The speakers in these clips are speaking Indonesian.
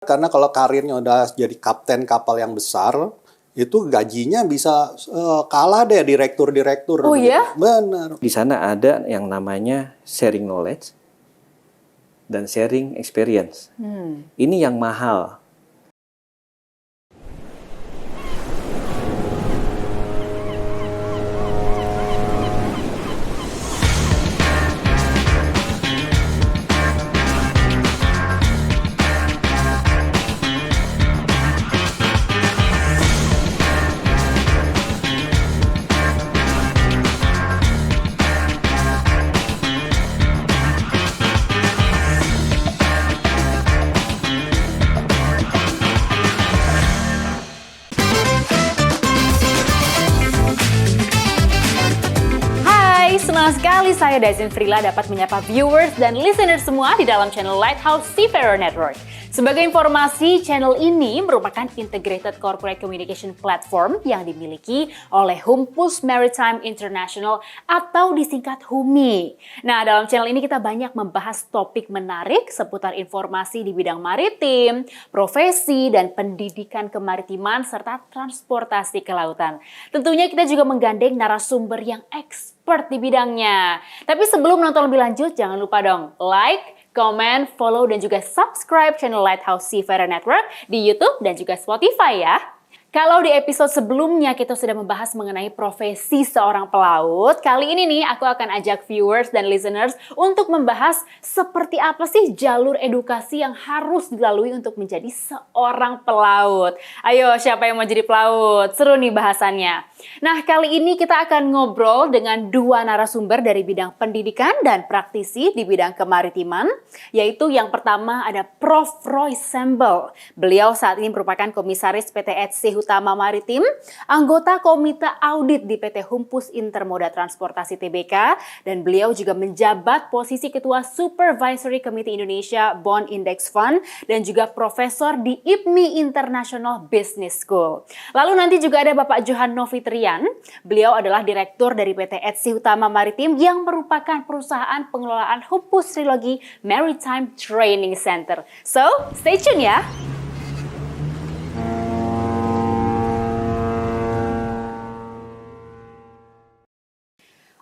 Karena kalau karirnya udah jadi kapten kapal yang besar, itu gajinya bisa kalah deh direktur-direktur. Oh begitu. ya? Benar. Di sana ada yang namanya sharing knowledge dan sharing experience. Ini yang mahal. Senang sekali saya Daisin Frila dapat menyapa viewers dan listeners semua di dalam channel Lighthouse Seafarer Network. Sebagai informasi, channel ini merupakan Integrated Corporate Communication Platform yang dimiliki oleh Humpus Maritime International atau disingkat HUMI. Nah, dalam channel ini kita banyak membahas topik menarik seputar informasi di bidang maritim, profesi, dan pendidikan kemaritiman serta transportasi kelautan. Tentunya kita juga menggandeng narasumber yang expert di bidangnya. Tapi sebelum nonton lebih lanjut, jangan lupa dong like, comment, follow, dan juga subscribe channel Lighthouse Seafarer Network di YouTube dan juga Spotify ya. Kalau di episode sebelumnya kita sudah membahas mengenai profesi seorang pelaut, kali ini nih aku akan ajak viewers dan listeners untuk membahas seperti apa sih jalur edukasi yang harus dilalui untuk menjadi seorang pelaut. Ayo, siapa yang mau jadi pelaut? Seru nih bahasannya. Nah, kali ini kita akan ngobrol dengan dua narasumber dari bidang pendidikan dan praktisi di bidang kemaritiman, yaitu yang pertama ada Prof. Roy Sembel. Beliau saat ini merupakan komisaris PT ETSI Utama Maritim, anggota Komite Audit di PT Humpus Intermoda Transportasi Tbk, dan beliau juga menjabat posisi Ketua Supervisory Committee Indonesia Bond Index Fund dan juga profesor di IPMI International Business School. Lalu nanti juga ada Bapak Johan Novitrian, beliau adalah direktur dari PT ETSI Utama Maritim yang merupakan perusahaan pengelolaan Humpus Trilogy Maritime Training Center. So, stay tune ya!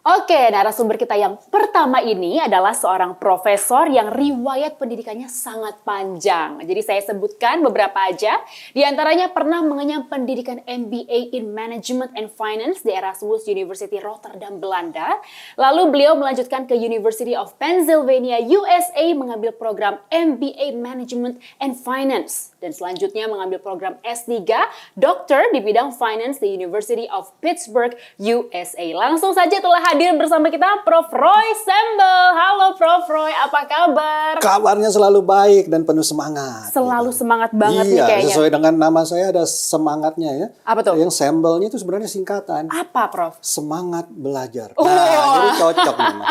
Oke, narasumber kita yang pertama ini adalah seorang profesor yang riwayat pendidikannya sangat panjang. Jadi saya sebutkan beberapa aja. Di antaranya pernah mengenyam pendidikan MBA in Management and Finance di Erasmus University Rotterdam, Belanda. Lalu beliau melanjutkan ke University of Pennsylvania, USA mengambil program MBA Management and Finance. Dan selanjutnya mengambil program S3, dokter di bidang Finance di University of Pittsburgh, USA. Langsung saja telah hadir bersama kita Prof. Roy Sembel. Halo Prof. Roy, apa kabar? Kabarnya selalu baik dan penuh semangat. Selalu gitu. semangat banget nih kayaknya. Sesuai dengan nama saya ada semangatnya ya. Apa tuh? Yang Sembelnya itu sebenarnya singkatan. Apa Prof? Semangat belajar. Oh. Nah, jadi cocok memang.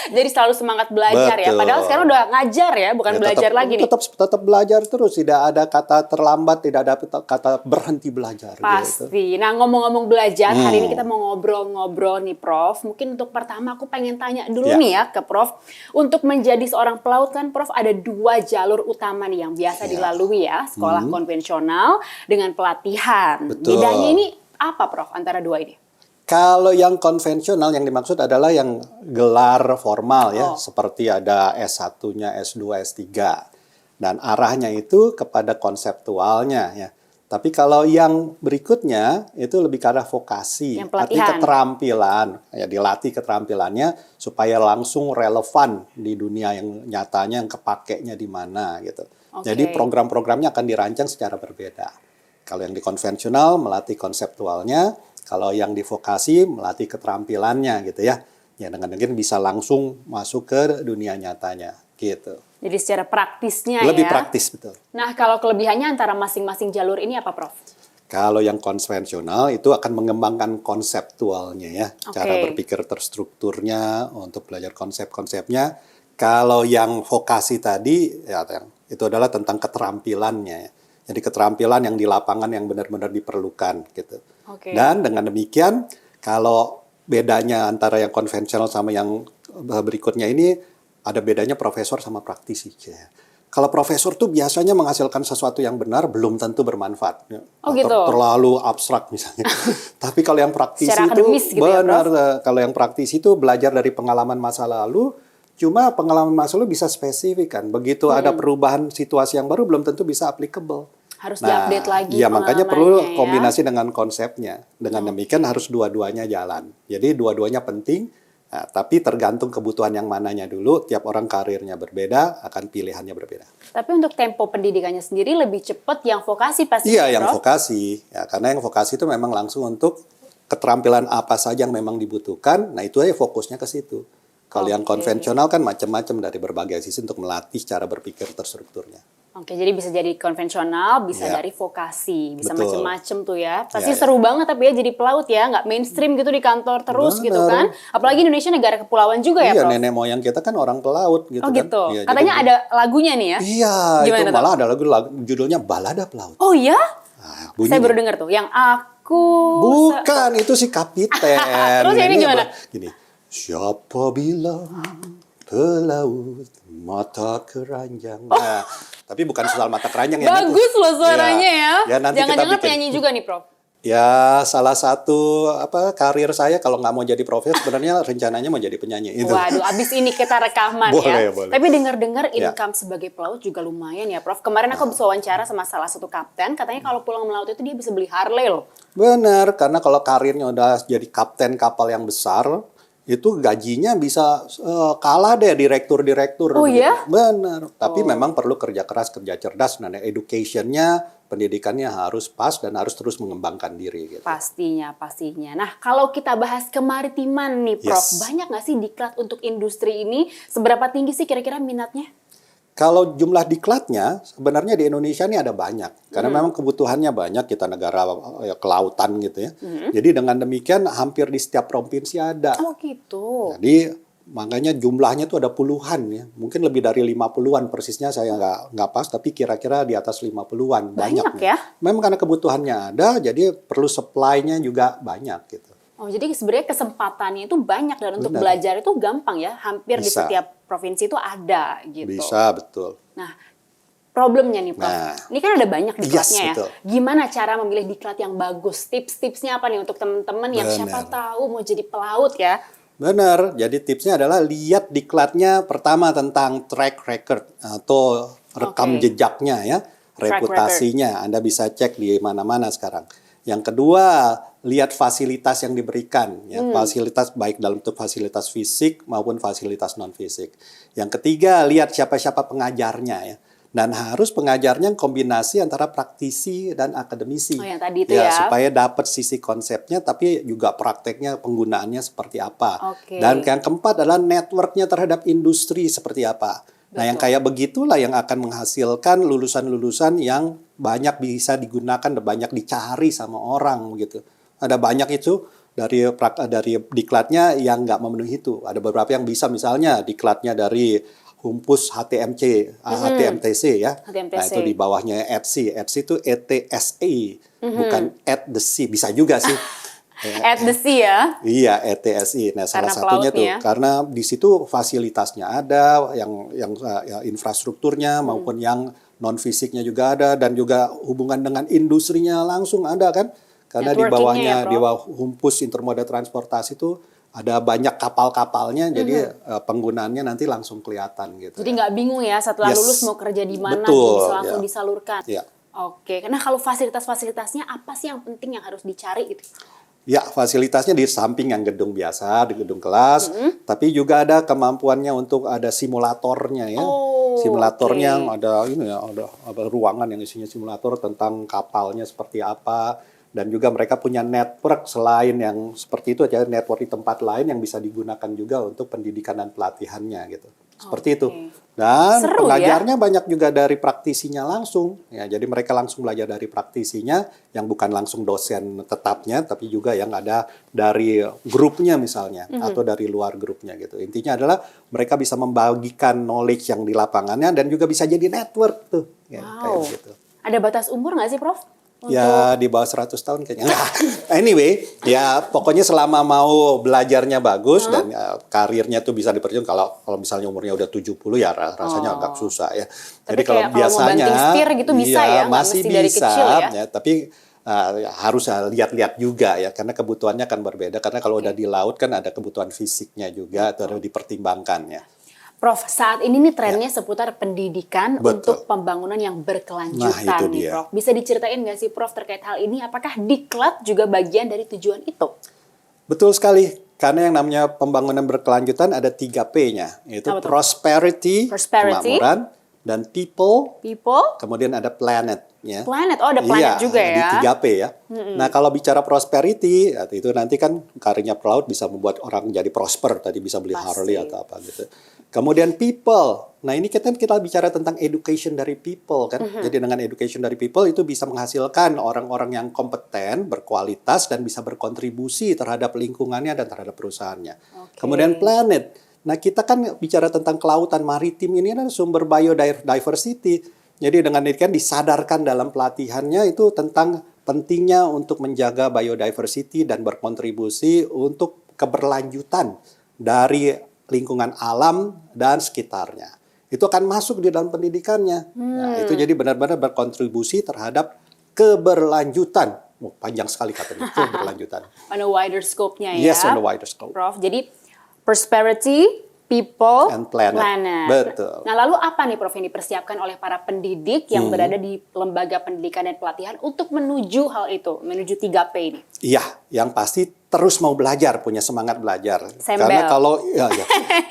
Jadi selalu semangat belajar ya. Betul. Padahal sekarang udah ngajar ya, bukan Ya, belajar lagi nih. Tetap belajar terus, tidak ada kata terlambat, tidak ada kata berhenti belajar. Pasti. Gitu. Nah, ngomong-ngomong belajar, hari ini kita mau ngobrol-ngobrol nih Prof. Mungkin untuk pertama aku pengen tanya dulu nih ya ke Prof. Untuk menjadi seorang pelaut kan Prof ada dua jalur utama nih yang biasa dilalui ya. Sekolah konvensional dengan pelatihan. Betul. Bedanya ini apa Prof antara dua ini? Kalau yang konvensional yang dimaksud adalah yang gelar formal ya, seperti ada S1-nya, S2, S3. Dan arahnya itu kepada konseptualnya ya. Tapi kalau yang berikutnya itu lebih ke arah vokasi, arti keterampilan, ya dilatih keterampilannya supaya langsung relevan di dunia yang nyatanya, yang kepakainya di mana gitu. Jadi program-programnya akan dirancang secara berbeda. Kalau yang di konvensional melatih konseptualnya, kalau yang di vokasi melatih keterampilannya gitu ya. Ya dengan demikian bisa langsung masuk ke dunia nyatanya gitu. Jadi secara praktisnya lebih ya. praktis betul. Nah, kalau kelebihannya antara masing-masing jalur ini apa, Prof? Kalau yang konvensional itu akan mengembangkan konseptualnya ya. Cara berpikir terstrukturnya untuk belajar konsep-konsepnya. Kalau yang vokasi tadi ya itu adalah tentang keterampilannya ya. Jadi keterampilan yang di lapangan yang benar-benar diperlukan gitu. Dan dengan demikian kalau bedanya antara yang konvensional sama yang berikutnya ini ada bedanya profesor sama praktisi. Kalau profesor tuh biasanya menghasilkan sesuatu yang benar belum tentu bermanfaat. Ya. Oh, Atau gitu. terlalu abstrak misalnya. Tapi kalau yang praktisi Secara itu akademis gitu ya, benar. Prof? Kalau yang praktisi itu belajar dari pengalaman masa lalu. Cuma pengalaman masa lalu bisa spesifik kan. Begitu ada perubahan situasi yang baru belum tentu bisa applicable. Harus diupdate lagi Iya, makanya perlu pengalamannya ya. kombinasi dengan konsepnya. Dengan demikian harus dua-duanya jalan. Jadi dua-duanya penting. Nah, tapi tergantung kebutuhan yang mananya dulu, tiap orang karirnya berbeda, akan pilihannya berbeda. Tapi untuk tempo pendidikannya sendiri lebih cepat yang vokasi pasti Iya, ya, yang Prof? vokasi. Ya, karena yang vokasi itu memang langsung untuk keterampilan apa saja yang memang dibutuhkan, nah itu aja fokusnya ke situ. Kalau yang Oke. konvensional kan macam-macam dari berbagai sisi untuk melatih cara berpikir terstrukturnya. Oke, jadi bisa jadi konvensional, bisa Ya. dari vokasi, bisa Betul. macem-macem tuh ya. Pasti Ya. seru banget tapi ya jadi pelaut ya, nggak mainstream gitu di kantor terus gitu kan. Bener. Apalagi Indonesia negara kepulauan juga ya, Iya, Prof? nenek moyang kita kan orang pelaut gitu Oh kan. gitu. Iya, Katanya jadi- ada lagunya nih ya. Iya, Gimana itu tuh? malah ada lagu judulnya Balada Pelaut. Oh iya? Nah, Saya bunyinya. baru dengar tuh, yang aku... Bukan, itu si kapiten. Terus yang ini gimana? Gini, siapa bilang pelaut mata keranjang. Nah, tapi bukan soal mata keranjang ya. Bagus loh suaranya ya. Ya, nanti kita Jangan-jangan bikin. penyanyi juga nih, Prof. Ya, salah satu karir saya kalau nggak mau jadi profesor sebenarnya rencananya mau jadi penyanyi itu. Waduh, abis ini kita rekaman ya. Boleh, boleh. Tapi dengar-dengar Ya. income sebagai pelaut juga lumayan ya, Prof. Kemarin aku bisa wawancara sama salah satu kapten, katanya kalau pulang melaut itu dia bisa beli Harley loh. Benar, karena kalau karirnya udah jadi kapten kapal yang besar, itu gajinya bisa kalah deh direktur-direktur. Oh, begitu. ya? Benar, tapi memang perlu kerja keras, kerja cerdas, dan education-nya, pendidikannya harus pas dan harus terus mengembangkan diri. Gitu. Pastinya, pastinya. Nah, kalau kita bahas kemaritiman nih, Prof. Yes. Banyak nggak sih diklat untuk industri ini? Seberapa tinggi sih kira-kira minatnya? Kalau jumlah diklatnya, sebenarnya di Indonesia ini ada banyak. Karena memang kebutuhannya banyak, kita negara kelautan gitu ya. Jadi dengan demikian hampir di setiap provinsi ada. Oh gitu. Jadi makanya jumlahnya tuh ada puluhan ya. Mungkin lebih dari 50-an persisnya saya nggak pas, tapi kira-kira di atas 50-an. Banyak Banyak ya? Memang karena kebutuhannya ada, jadi perlu supply-nya juga banyak gitu. Oh, jadi sebenarnya kesempatannya itu banyak dan untuk Benar. belajar itu gampang ya. Hampir di Bisa. setiap provinsi itu ada gitu. Bisa, betul. Nah, problemnya nih, Prof. Nah. Ini kan ada banyak diklatnya ya. betul. Gimana cara memilih diklat yang bagus? Tips-tipsnya apa nih untuk teman-teman yang siapa Benar. tahu mau jadi pelaut ya? Benar, jadi tipsnya adalah lihat diklatnya pertama tentang track record atau rekam Oke. jejaknya ya, Track reputasinya. Anda bisa cek di mana-mana sekarang. Yang kedua, lihat fasilitas yang diberikan, ya, fasilitas baik dalam bentuk fasilitas fisik maupun fasilitas non fisik. Yang ketiga, lihat siapa-siapa pengajarnya ya. Dan harus pengajarnya kombinasi antara praktisi dan akademisi. Oh, yang tadi itu ya. Supaya dapat sisi konsepnya tapi juga prakteknya penggunaannya seperti apa. Oke. Dan yang keempat adalah networknya terhadap industri seperti apa. Nah, yang kayak begitulah yang akan menghasilkan lulusan-lulusan yang banyak bisa digunakan dan banyak dicari sama orang gitu. Ada banyak itu dari diklatnya yang nggak memenuhi itu. Ada beberapa yang bisa, misalnya diklatnya dari Humpus HTMC, HTMTC ya. HTMTC. Nah, itu di bawahnya ETSI. ETSI itu ETSI, bukan at the sea. Bisa juga sih. At the sea ya. Iya, ETSI. Nah, salah Karena satunya tuh pelautnya. karena di situ fasilitasnya ada, yang ya, infrastrukturnya maupun yang non fisiknya juga ada, dan juga hubungan dengan industrinya langsung ada kan. Karena di Networkingnya bawahnya, ya, Prof. di bawah Humpus Intermoda Transportasi itu ada banyak kapal-kapalnya, jadi penggunaannya nanti langsung kelihatan gitu. Jadi nggak bingung ya setelah Yes. lulus mau kerja di mana, Betul, jadi bisa langsung ya. disalurkan. Ya. Oke, karena kalau fasilitas-fasilitasnya apa sih yang penting yang harus dicari gitu? Ya, fasilitasnya di samping yang gedung biasa, di gedung kelas, tapi juga ada kemampuannya untuk ada simulatornya ya. Oh, Simulatornya oke. ada ini ya, ada ruangan yang isinya simulator tentang kapalnya seperti apa, dan juga mereka punya network selain yang seperti itu aja, network di tempat lain yang bisa digunakan juga untuk pendidikan dan pelatihannya gitu. Seperti itu. Dan Seru pengajarnya banyak juga dari praktisinya langsung. Ya, jadi mereka langsung belajar dari praktisinya yang bukan langsung dosen tetapnya, tapi juga yang ada dari grupnya misalnya atau dari luar grupnya gitu. Intinya adalah mereka bisa membagikan knowledge yang di lapangannya dan juga bisa jadi network tuh. Ya, kayak Wow. gitu. Ada batas umur nggak sih, Prof? Ya di bawah 100 tahun kayaknya. Nah, anyway, ya pokoknya selama mau belajarnya bagus dan karirnya tuh bisa diperjuangkan. Kalau misalnya umurnya udah 70 ya rasanya agak susah ya. Tapi Jadi kalau kayak kalau mau biasanya banting setir gitu bisa ya, nggak masih mesti dari bisa kecil ya? tapi harus lihat-lihat juga ya karena kebutuhannya akan berbeda karena kalau udah di laut kan ada kebutuhan fisiknya juga atau harus dipertimbangkan ya. Prof, saat ini nih trennya seputar pendidikan Betul. untuk pembangunan yang berkelanjutan Nah, itu nih, dia. Prof. Bisa diceritain nggak sih, Prof, terkait hal ini? Apakah diklat juga bagian dari tujuan itu? Betul sekali. Karena yang namanya pembangunan berkelanjutan ada 3 P-nya, yaitu Apa tuh? prosperity, kemakmuran, dan people, kemudian ada planet. Ya. Planet, oh ada planet Iya, juga di ya. 3P ya. Nah kalau bicara prosperity, itu nanti kan karirnya pelaut bisa membuat orang jadi prosper, tadi bisa beli Pasti. Harley atau apa gitu. Kemudian people, nah ini kita bicara tentang education dari people kan. Jadi dengan education dari people itu bisa menghasilkan orang-orang yang kompeten, berkualitas, dan bisa berkontribusi terhadap lingkungannya dan terhadap perusahaannya. Kemudian planet, nah kita kan bicara tentang kelautan maritim ini kan sumber biodiversity. Jadi dengan itu kan disadarkan dalam pelatihannya itu tentang pentingnya untuk menjaga biodiversity dan berkontribusi untuk keberlanjutan dari lingkungan alam dan sekitarnya. Itu akan masuk di dalam pendidikannya. Nah, itu jadi benar-benar berkontribusi terhadap keberlanjutan. Oh, panjang sekali katanya, keberlanjutan. On a wider scope-nya ya. Yes, on a wider scope. Prof, jadi prosperity, people, And planet. Betul. Nah, lalu apa nih Prof yang dipersiapkan oleh para pendidik yang berada di lembaga pendidikan dan pelatihan untuk menuju hal itu, menuju 3P ini? Iya, yang pasti terus mau belajar, punya semangat belajar. Sembel. Karena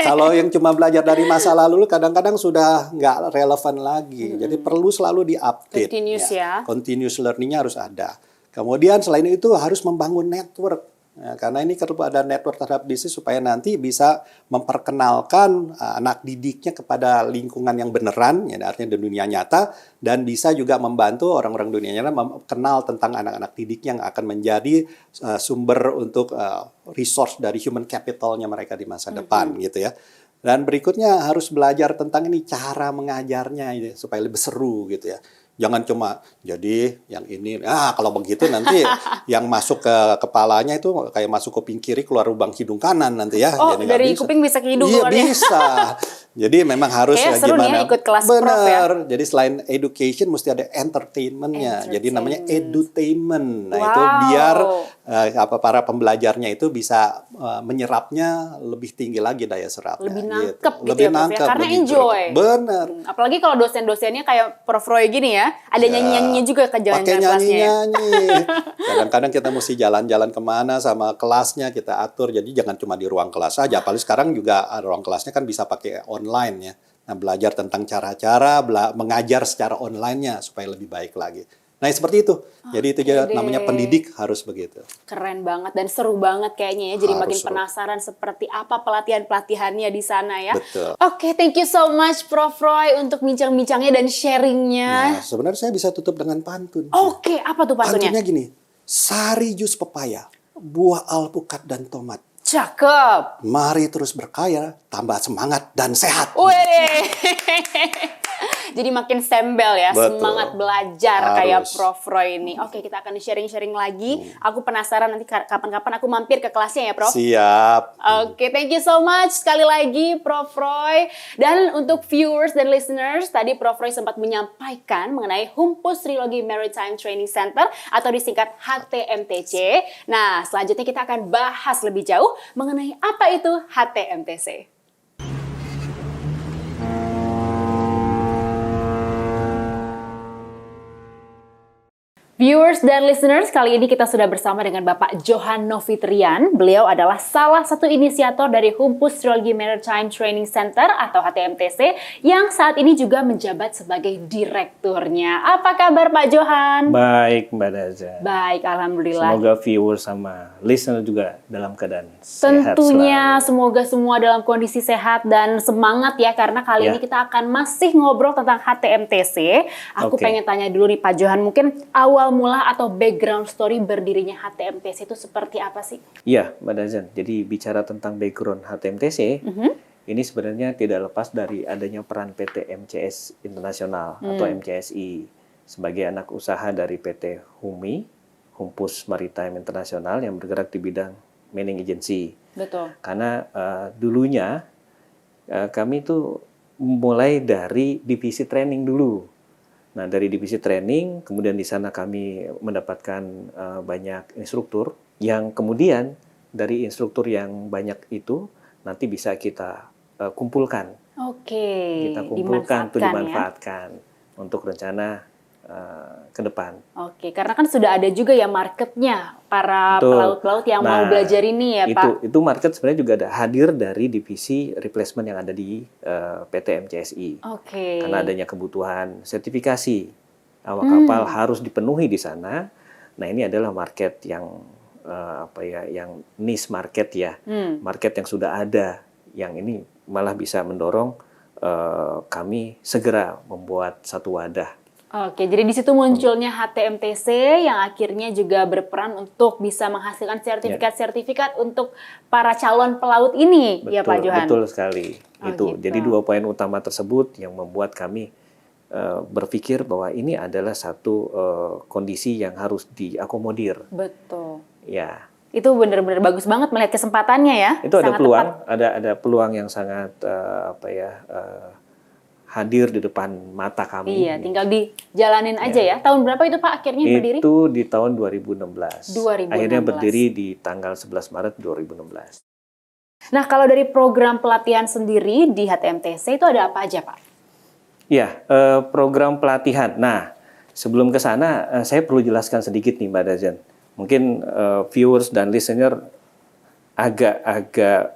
kalau yang cuma belajar dari masa lalu kadang-kadang sudah nggak relevan lagi. Jadi perlu selalu di-update. Continuous ya. Continuous learning-nya harus ada. Kemudian selain itu harus membangun network. Ya, karena ini perlu ada network terhadap bisnis supaya nanti bisa memperkenalkan anak didiknya kepada lingkungan yang beneran, ya artinya di dunia nyata, dan bisa juga membantu orang-orang dunia nyata mengenal tentang anak-anak didik yang akan menjadi sumber untuk resource dari human capitalnya mereka di masa depan gitu ya. Dan berikutnya harus belajar tentang ini cara mengajarnya gitu, supaya lebih seru gitu ya. Jangan cuma jadi yang ini. Kalau begitu nanti yang masuk ke kepalanya itu kayak masuk kuping kiri keluar lubang hidung kanan nanti ya. Oh, jadi dari kuping bisa ke hidung Iya keluarnya. bisa. Jadi memang harus Kayaknya seru nih ya gimana? ikut kelas Prof ya. Bener. Jadi selain education mesti ada entertainment-nya. Jadi namanya edutainment. Nah itu biar para pembelajarnya itu bisa menyerapnya lebih tinggi lagi daya serapnya. Lebih nangkep gitu Lebih ya Prof ya. nangkep, Karena lebih enjoy. Bener. Apalagi kalau dosen-dosennya kayak Prof Roy gini ya. Ada nyanyi-nyanyinya juga ke jalan-jalan kelasnya. Pakai nyanyi-nyanyi. Kadang-kadang kita mesti jalan-jalan kemana sama kelasnya kita atur. Jadi jangan cuma di ruang kelas aja. Apalagi sekarang juga ruang kelasnya kan bisa pakai online ya. Nah, belajar tentang cara-cara mengajar secara online-nya supaya lebih baik lagi. Nah, seperti itu. Jadi itu namanya pendidik harus begitu. Keren banget dan seru banget kayaknya ya. Jadi Harus makin seru. penasaran seperti apa pelatihan-pelatihannya di sana ya. Betul. Oke, thank you so much Prof Roy untuk bincang-bincangnya dan sharingnya. Nah, sebenarnya saya bisa tutup dengan pantun. Oke, apa tuh pantunnya? Pantunnya gini. Sari jus pepaya, buah alpukat dan tomat. Cakep. Mari terus berkaya, tambah semangat dan sehat. Wih. Jadi makin sembel ya, Betul. semangat belajar Harus. kayak Prof Roy ini. Oke, kita akan sharing-sharing lagi. Aku penasaran nanti kapan-kapan aku mampir ke kelasnya ya, Prof. Siap. Oke, thank you so much sekali lagi Prof Roy. Dan untuk viewers dan listeners, tadi Prof Roy sempat menyampaikan mengenai Humpus Trilogy Maritime Training Center atau disingkat HTMTC. Nah, selanjutnya kita akan bahas lebih jauh mengenai apa itu HTMTC. Viewers dan listeners, kali ini kita sudah bersama dengan Bapak Johan Novitrian. Beliau adalah salah satu inisiator dari Humpus Trilogy Maritime Training Center atau HTMTC yang saat ini juga menjabat sebagai direkturnya. Apa kabar Pak Johan? Baik, Mbak Daza. Baik, alhamdulillah. Semoga viewers sama listener juga dalam keadaan sehat Tentunya selalu. semoga semua dalam kondisi sehat dan semangat ya, karena kali ini kita akan masih ngobrol tentang HTMTC. Aku pengen tanya dulu nih Pak Johan, mungkin awal mula atau background story berdirinya HTMTC itu seperti apa sih? Iya, Mbak Dazan. Jadi bicara tentang background HTMTC, ini sebenarnya tidak lepas dari adanya peran PT MCS Internasional atau MCSI. sebagai anak usaha dari PT HUMI, Humpus Maritime International yang bergerak di bidang manning agency. Betul. Karena dulunya kami tuh mulai dari divisi training dulu. Nah, dari divisi training, kemudian di sana kami mendapatkan banyak instruktur yang kemudian dari instruktur yang banyak itu nanti bisa kita kumpulkan. Oke. Kita kumpulkan untuk dimanfaatkan dimanfaatkan untuk rencana ke depan. Oke, karena kan sudah ada juga ya marketnya para Betul. pelaut-pelaut yang mau belajar ini ya Pak. Itu market sebenarnya juga ada hadir dari divisi replacement yang ada di PT MCSI. Oke. Karena adanya kebutuhan sertifikasi awak kapal harus dipenuhi di sana. Nah, ini adalah market yang yang niche market ya, market yang sudah ada. Yang ini malah bisa mendorong kami segera membuat satu wadah. Oke, jadi di situ munculnya HTMTC yang akhirnya juga berperan untuk bisa menghasilkan sertifikat-sertifikat untuk para calon pelaut ini, ya Pak Johan? Betul sekali. Gitu. Jadi 2 poin utama tersebut yang membuat kami berpikir bahwa ini adalah satu kondisi yang harus diakomodir. Betul. Ya. Itu benar-benar bagus banget melihat kesempatannya ya. Itu ada sangat peluang, tepat. ada peluang yang sangat hadir di depan mata kami. Iya, tinggal dijalanin aja ya. Tahun berapa itu Pak akhirnya berdiri? Itu di tahun 2016. 2016. Akhirnya berdiri di tanggal 11 Maret 2016. Nah, kalau dari program pelatihan sendiri di HTMTC itu ada apa aja Pak? Ya, program pelatihan. Nah, sebelum ke sana, saya perlu jelaskan sedikit nih Mbak Dazen. Mungkin viewers dan listener agak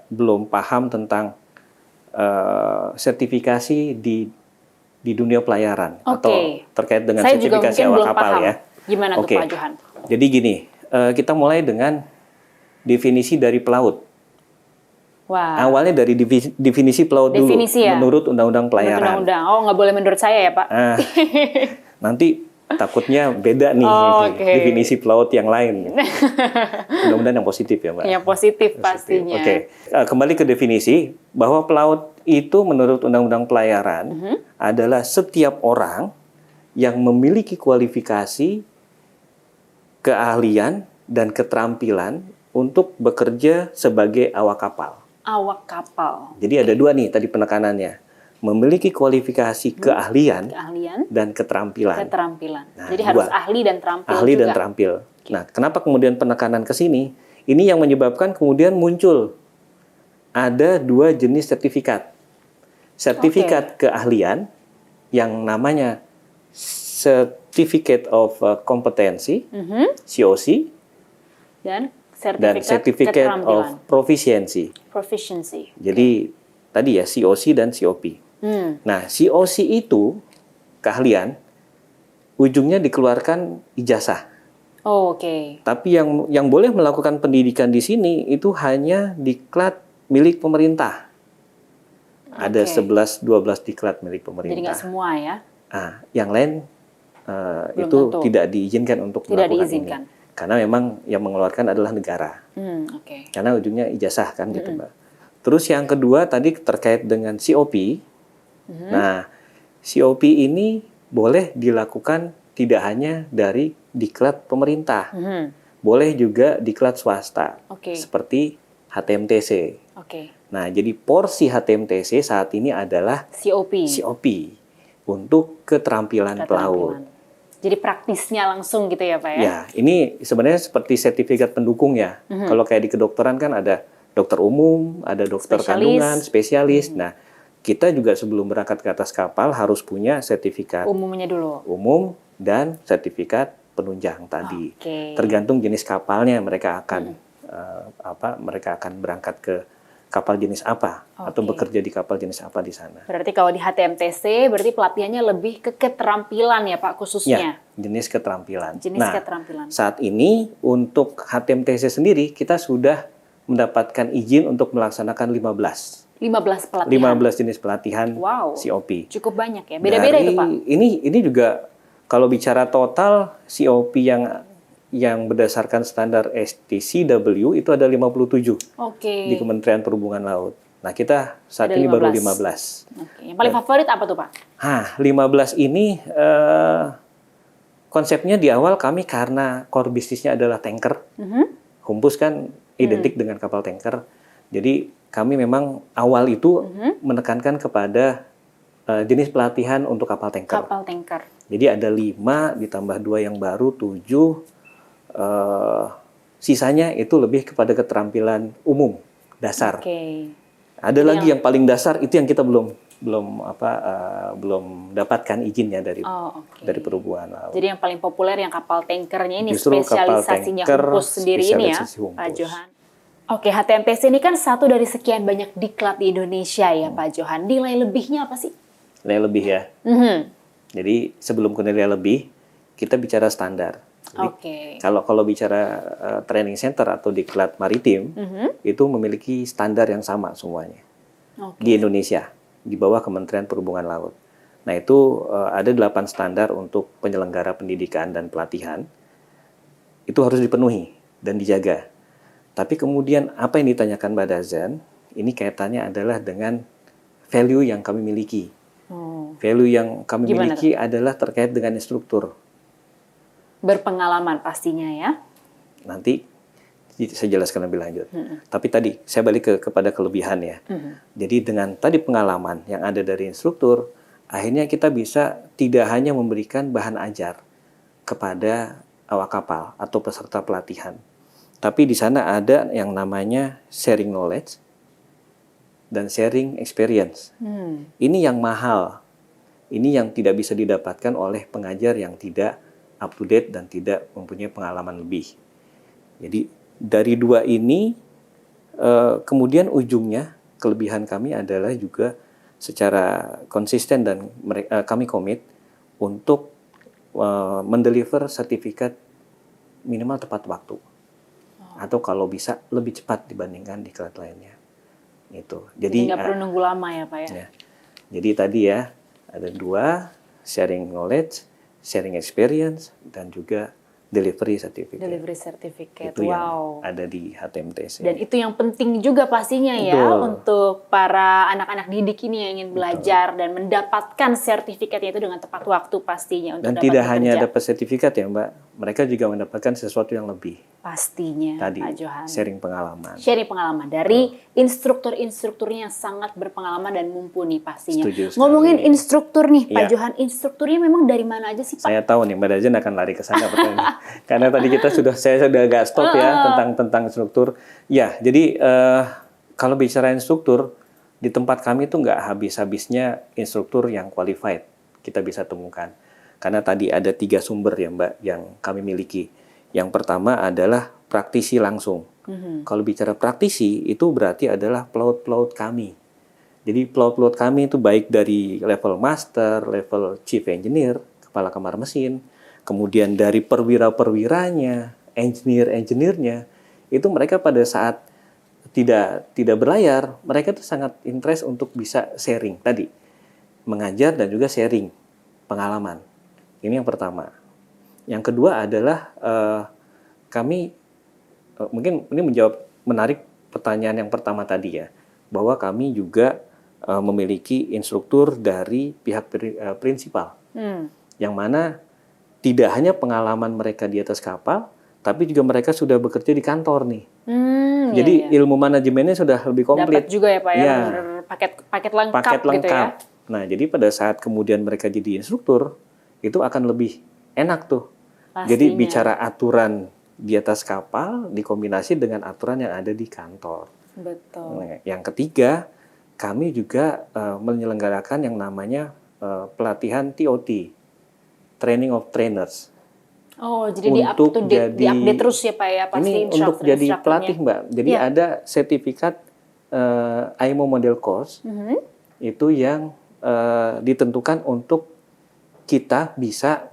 belum paham tentang sertifikasi di dunia pelayaran atau terkait dengan saya sertifikasi awak kapal ya. Gimana tuh Pak Johan? Jadi gini, kita mulai dengan definisi dari pelaut. Wah. Awalnya dari definisi pelaut definisi dulu, ya? menurut Undang-Undang Pelayaran. Undang-undang. Oh, nggak boleh menurut saya ya Pak? Nanti takutnya beda nih definisi pelaut yang lain. Mudah-mudahan yang positif ya Mbak. Yang positif pastinya. Oke. Kembali ke definisi, bahwa pelaut itu menurut Undang-Undang Pelayaran adalah setiap orang yang memiliki kualifikasi, keahlian, dan keterampilan untuk bekerja sebagai awak kapal. Awak kapal. Jadi ada 2 nih tadi penekanannya. Memiliki kualifikasi keahlian dan keterampilan. Nah, jadi harus ahli dan terampil ahli juga. Dan terampil. Nah, kenapa kemudian penekanan ke sini? Ini yang menyebabkan kemudian muncul ada 2 jenis sertifikat. Sertifikat keahlian yang namanya Certificate of Competency, COC, dan Certificate of Proficiency. Jadi tadi ya COC dan COP. Nah, COC itu keahlian, ujungnya dikeluarkan ijazah. Tapi yang boleh melakukan pendidikan di sini itu hanya diklat milik pemerintah. Ada 11-12 diklat milik pemerintah. Jadi nggak semua ya? Yang lain itu tentu tidak diizinkan untuk melakukan ini. Karena memang yang mengeluarkan adalah negara. Karena ujungnya ijazah kan gitu Mbak. Terus yang kedua tadi terkait dengan COP. Nah, COP ini boleh dilakukan tidak hanya dari diklat pemerintah. Boleh juga diklat swasta. Seperti HTMTC. Nah, jadi porsi HTMTC saat ini adalah COP untuk keterampilan pelaut. Jadi praktisnya langsung gitu ya Pak ya? Ya, ini sebenarnya seperti sertifikat pendukung ya. Kalau kayak di kedokteran kan ada dokter umum, ada dokter kandungan, spesialis. Nah, kita juga sebelum berangkat ke atas kapal harus punya sertifikat umumnya dulu. Umum dan sertifikat penunjang tadi. Tergantung jenis kapalnya mereka akan mereka akan berangkat ke kapal jenis apa atau bekerja di kapal jenis apa di sana. Berarti kalau di HTMTC berarti pelatihannya lebih ke keterampilan ya Pak khususnya. Ya, jenis keterampilan. Keterampilan. Saat ini untuk HTMTC sendiri kita sudah mendapatkan izin untuk melaksanakan 15 pelatihan. 15 jenis pelatihan COP. Cukup banyak ya. Beda-beda itu Pak. Ini juga kalau bicara total COP yang berdasarkan standar STCW itu ada 57 di Kementerian Perhubungan Laut. Nah, kita saat ini baru 15. Yang paling favorit apa tuh Pak? 15 ini konsepnya di awal kami karena core bisnisnya adalah tanker. Humpus kan identik dengan kapal tanker. Jadi kami memang awal itu menekankan kepada jenis pelatihan untuk kapal tanker. Kapal tanker. Jadi ada 5 ditambah 2 yang baru 7. Sisanya itu lebih kepada keterampilan umum dasar. Ada lagi yang paling dasar itu yang kita belum dapatkan izinnya dari Perhubungan Laut. Jadi yang paling populer yang kapal tankernya ini Justru spesialisasinya Humpus sendiri ini ya, Pak Johan. Oke, HTMTC ini kan satu dari sekian banyak diklat di Indonesia ya, Pak Johan. Nilai lebihnya apa sih? Nilai lebih ya. Jadi sebelum ke nilai lebih, kita bicara standar. Kalau bicara training center atau diklat maritim, itu memiliki standar yang sama semuanya di Indonesia, di bawah Kementerian Perhubungan Laut. Nah itu ada 8 standar untuk penyelenggara pendidikan dan pelatihan, itu harus dipenuhi dan dijaga. Tapi kemudian apa yang ditanyakan Mbak Dazan, ini kaitannya adalah dengan value yang kami miliki. Value yang kami miliki adalah terkait dengan instruktur. Berpengalaman pastinya ya. Nanti saya jelaskan lebih lanjut. Tapi tadi saya balik kepada kelebihan ya. Jadi dengan tadi pengalaman yang ada dari instruktur, akhirnya kita bisa tidak hanya memberikan bahan ajar kepada awak kapal atau peserta pelatihan, tapi di sana ada yang namanya sharing knowledge dan sharing experience. Ini yang mahal. Ini yang tidak bisa didapatkan oleh pengajar yang tidak up to date dan tidak mempunyai pengalaman lebih. Jadi dari 2 ini, kemudian ujungnya kelebihan kami adalah juga secara konsisten dan kami komit untuk mendeliver sertifikat minimal tepat waktu. Atau kalau bisa lebih cepat dibandingkan diklat lainnya. Itu. Jadi nggak perlu nunggu lama ya Pak ya? Jadi tadi ya, ada 2, sharing knowledge, sharing experience, dan juga delivery certificate. Delivery certificate, itu yang ada di HTMTC. Dan itu yang penting juga pastinya ya untuk para anak-anak didik ini yang ingin belajar dan mendapatkan sertifikatnya itu dengan tepat waktu pastinya. Untuk dan tidak hanya dapat sertifikat ya Mbak, mereka juga mendapatkan sesuatu yang lebih. Pastinya, tadi, Pak Johan. Sharing pengalaman. Sharing pengalaman dari instruktur-instrukturnya yang sangat berpengalaman dan mumpuni pastinya. Ngomongin instruktur nih, Pak Johan, instrukturnya memang dari mana aja sih Pak? Saya tahu nih Mbak Dajan akan lari ke sana pertanyaan. Karena tadi saya sudah agak stop ya tentang instruktur. Ya, jadi kalau bicara instruktur di tempat kami itu nggak habis-habisnya instruktur yang qualified kita bisa temukan. Karena tadi ada 3 sumber ya Mbak yang kami miliki. Yang pertama adalah praktisi langsung. Kalau bicara praktisi itu berarti adalah pelaut-pelaut kami. Jadi pelaut-pelaut kami itu baik dari level master, level chief engineer, kepala kamar mesin, kemudian dari perwira-perwiranya, engineer-engineernya, itu mereka pada saat tidak berlayar, mereka itu sangat interest untuk bisa sharing tadi, mengajar dan juga sharing pengalaman. Ini yang pertama. Yang kedua adalah kami mungkin ini menjawab menarik pertanyaan yang pertama tadi ya, bahwa kami juga memiliki instruktur dari pihak prinsipal, yang mana tidak hanya pengalaman mereka di atas kapal, tapi juga mereka sudah bekerja di kantor nih. Jadi ilmu manajemennya sudah lebih komplit. Dapat juga ya Pak ya, paket lengkap. Paket lengkap. Gitu ya? Nah jadi pada saat kemudian mereka jadi instruktur, itu akan lebih enak tuh. Pastinya. Jadi bicara aturan di atas kapal dikombinasi dengan aturan yang ada di kantor. Betul. Nah, yang ketiga, kami juga menyelenggarakan yang namanya pelatihan TOT, Training of Trainers. Oh, jadi di-update terus ya Pak ya pasti. Ini untuk jadi pelatih Mbak. Jadi ada sertifikat IMO Model Course itu yang ditentukan untuk kita bisa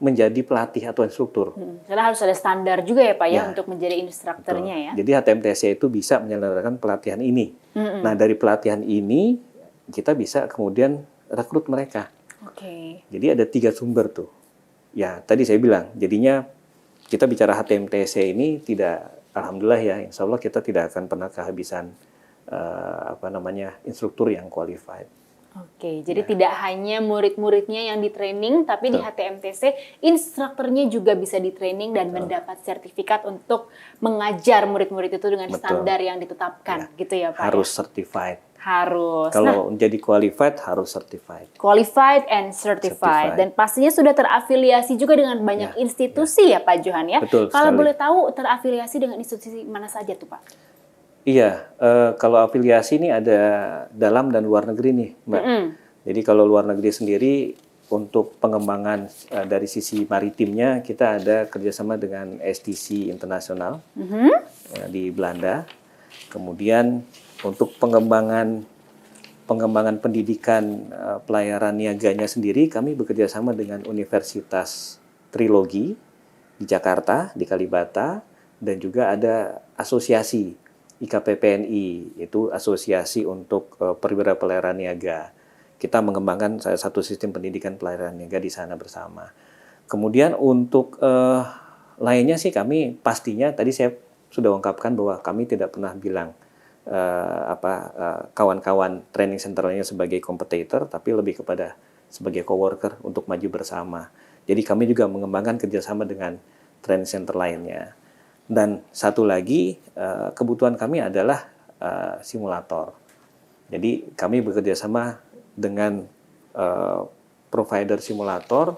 menjadi pelatih atau instruktur. Karena harus ada standar juga ya Pak ya untuk menjadi instrukturnya ya. Jadi HTMTC itu bisa menyelenggarakan pelatihan ini. Nah dari pelatihan ini kita bisa kemudian rekrut mereka. Jadi ada 3 sumber tuh. Ya tadi saya bilang, jadinya kita bicara HTMTC ini tidak, alhamdulillah ya, insya Allah kita tidak akan pernah kehabisan instruktur yang qualified. Oke, jadi tidak hanya murid-muridnya yang di-training, tapi di HTMTC instrukturnya juga bisa di-training dan mendapat sertifikat untuk mengajar murid-murid itu dengan standar yang ditetapkan, gitu ya Pak? Harus certified. Harus. Kalau menjadi qualified harus certified. Qualified and certified. Dan pastinya sudah terafiliasi juga dengan banyak institusi ya Pak Johan ya? Betul Kalau sekali. boleh tahu terafiliasi dengan institusi mana saja tuh Pak? Iya, kalau afiliasi ini ada dalam dan luar negeri nih, Mbak. Jadi kalau luar negeri sendiri untuk pengembangan dari sisi maritimnya kita ada kerjasama dengan STC Internasional di Belanda. Kemudian untuk pengembangan pendidikan pelayaran niaganya sendiri kami bekerja sama dengan Universitas Trilogi di Jakarta, di Kalibata, dan juga ada asosiasi IKPPNI, itu asosiasi untuk perwira pelayaran niaga. Kita mengembangkan satu sistem pendidikan pelayaran niaga di sana bersama. Kemudian untuk lainnya sih kami pastinya tadi saya sudah ungkapkan bahwa kami tidak pernah bilang kawan-kawan training center lainnya sebagai kompetitor, tapi lebih kepada sebagai coworker untuk maju bersama. Jadi kami juga mengembangkan kerjasama dengan training center lainnya. Dan satu lagi kebutuhan kami adalah simulator. Jadi kami bekerja sama dengan provider simulator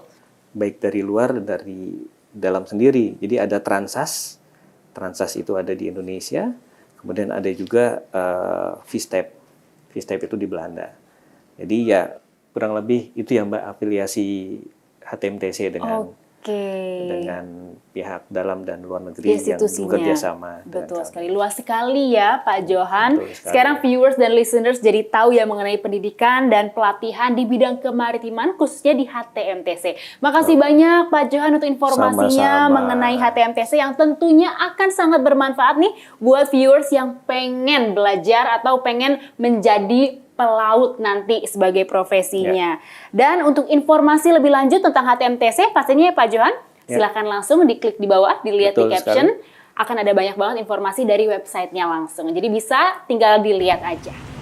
baik dari luar dan dari dalam sendiri. Jadi ada Transas itu ada di Indonesia. Kemudian ada juga VSTEP itu di Belanda. Jadi ya kurang lebih itu ya Mbak afiliasi HTMTC dengan pihak dalam dan luar negeri yang bekerja sama. Betul sekali, luas sekali ya Pak Johan. Sekarang viewers dan listeners jadi tahu ya mengenai pendidikan dan pelatihan di bidang kemaritiman khususnya di HTMTC. Makasih banyak Pak Johan untuk informasinya mengenai HTMTC yang tentunya akan sangat bermanfaat nih buat viewers yang pengen belajar atau pengen menjadi pelaut nanti sebagai profesinya. Dan untuk informasi lebih lanjut tentang HTMTC pastinya ya Pak Johan, silahkan langsung diklik di bawah, dilihat di caption. Akan ada banyak banget informasi dari websitenya langsung. Jadi bisa tinggal dilihat aja.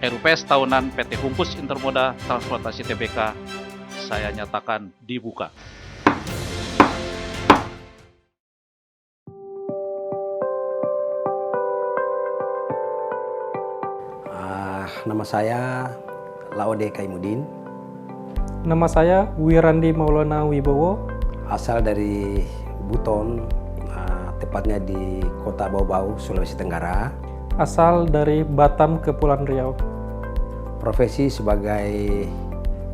RUPS tahunan PT Humpus Intermoda Transportasi Tbk saya nyatakan dibuka. Nama saya Laode Kaimudin. Nama saya Wirandi Maulana Wibowo. Asal dari Buton, tepatnya di Kota Bau-Bau, Sulawesi Tenggara. Asal dari Batam, Kepulauan Riau. Profesi sebagai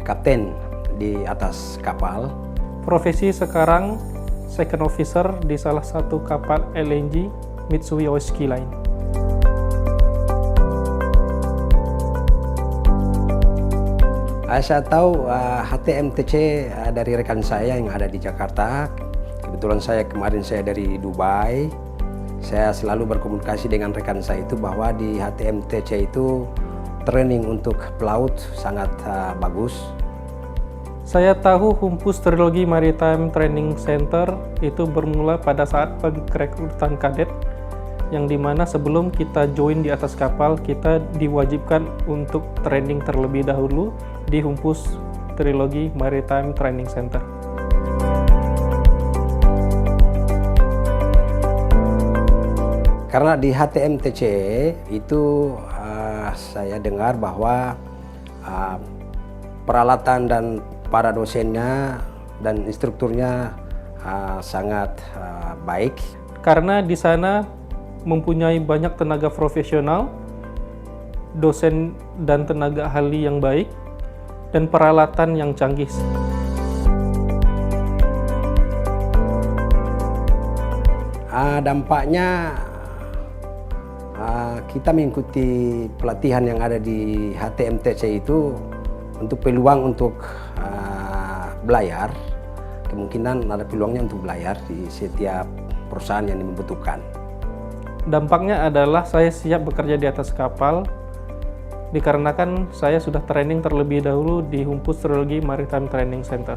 kapten di atas kapal. Profesi sekarang second officer di salah satu kapal LNG Mitsui Oishi Line. Saya tahu HTMTC dari rekan saya yang ada di Jakarta. Kebetulan kemarin saya dari Dubai. Saya selalu berkomunikasi dengan rekan saya itu bahwa di HTMTC itu training untuk pelaut sangat bagus. Saya tahu Humpus Trilogi Maritime Training Center itu bermula pada saat perekrutan kadet, yang dimana sebelum kita join di atas kapal, kita diwajibkan untuk training terlebih dahulu di Humpus Trilogi Maritime Training Center. Karena di HTMTC itu saya dengar bahwa peralatan dan para dosennya dan instrukturnya sangat baik. Karena di sana mempunyai banyak tenaga profesional, dosen dan tenaga ahli yang baik, dan peralatan yang canggih. Dampaknya kita mengikuti pelatihan yang ada di HTMTC itu untuk peluang untuk belayar, kemungkinan ada peluangnya untuk belayar di setiap perusahaan yang membutuhkan. Dampaknya adalah saya siap bekerja di atas kapal, dikarenakan saya sudah training terlebih dahulu di Humpus Trilogy Maritime Training Center.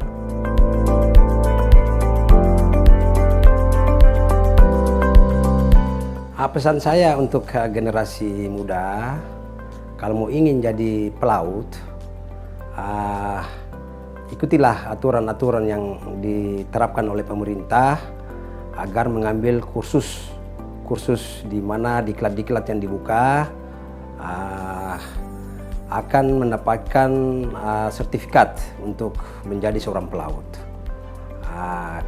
Pesan saya untuk generasi muda, kalau mau ingin jadi pelaut, ikutilah aturan-aturan yang diterapkan oleh pemerintah agar mengambil kursus di mana diklat-diklat yang dibuka akan mendapatkan sertifikat untuk menjadi seorang pelaut.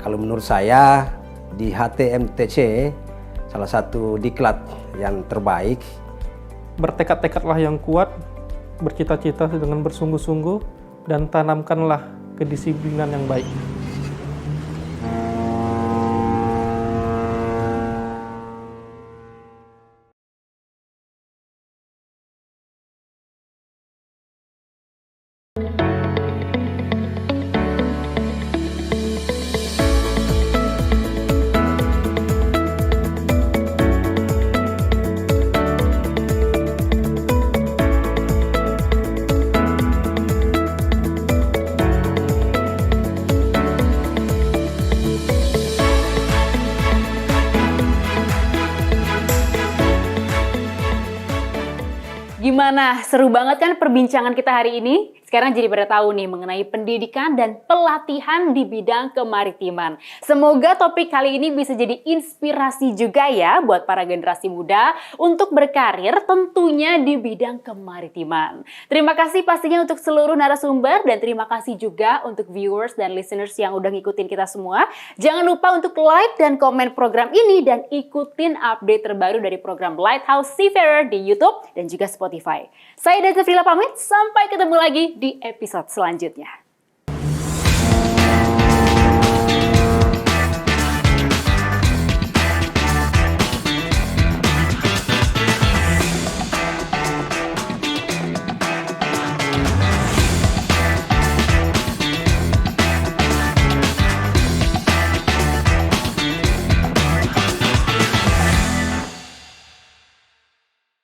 Kalau menurut saya di HTMTC salah satu diklat yang terbaik. Bertekad-tekadlah yang kuat, bercita-cita dengan bersungguh-sungguh, dan tanamkanlah kedisiplinan yang baik. Gimana? Seru banget kan perbincangan kita hari ini? Sekarang jadi pada tahu nih mengenai pendidikan dan pelatihan di bidang kemaritiman. Semoga topik kali ini bisa jadi inspirasi juga ya buat para generasi muda untuk berkarir tentunya di bidang kemaritiman. Terima kasih pastinya untuk seluruh narasumber dan terima kasih juga untuk viewers dan listeners yang udah ngikutin kita semua. Jangan lupa untuk like dan komen program ini dan ikutin update terbaru dari program Lighthouse Seafarer di YouTube dan juga Spotify. Saya Danza Frila pamit, sampai ketemu lagi di episode selanjutnya.